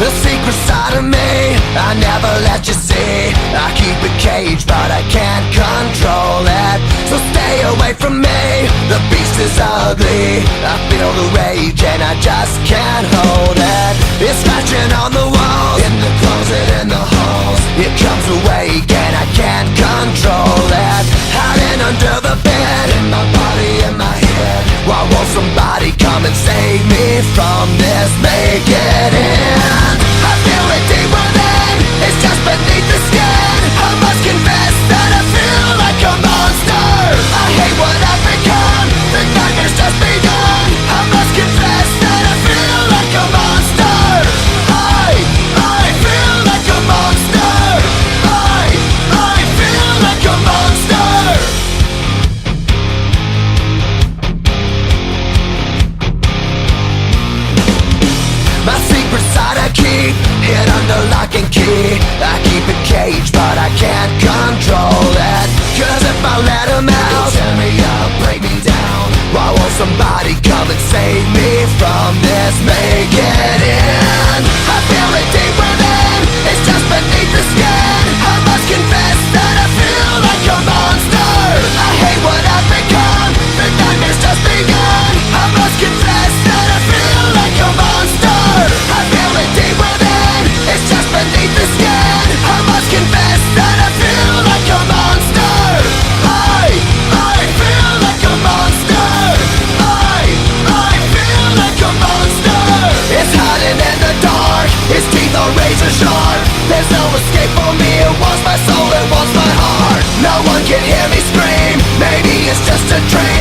The secret side of me I never let you see. I keep it caged but I can't control it. So stay away from me, the beast is ugly. I feel the rage and I just can't hold it. It's scratching on the walls, in the closet, in the halls. It comes awake and I can't control it. Hiding under the bed, in my body, in my head. Why won't somebody come and save me from this? Make it end. I feel it deep within, it's just beneath the skin. I must confess that I feel like a monster. I hate what I've become, the nightmare's just begun. I must confess that I feel like a monster. I feel like a monster. I feel like a monster. My secret side I keep hid under lock and key. I keep it caged but I can't control it. Cause if I let him out, he'll tear me up, break me down. Why won't somebody come and save me from this? Make it end. I feel it deep within, it's just beneath the skin. I must confess that I feel like a monster. I hate what I've become, the nightmare's just begun. I must confess that I feel like a monster. I feel it deep within, it's just beneath the skin. I must confess that I feel like a monster. I feel like a monster. I feel like a monster. It's hiding in the dark, its teeth are razor sharp. There's no escape for me, it wants my soul, it wants my heart. No one can hear me scream, maybe it's just a dream.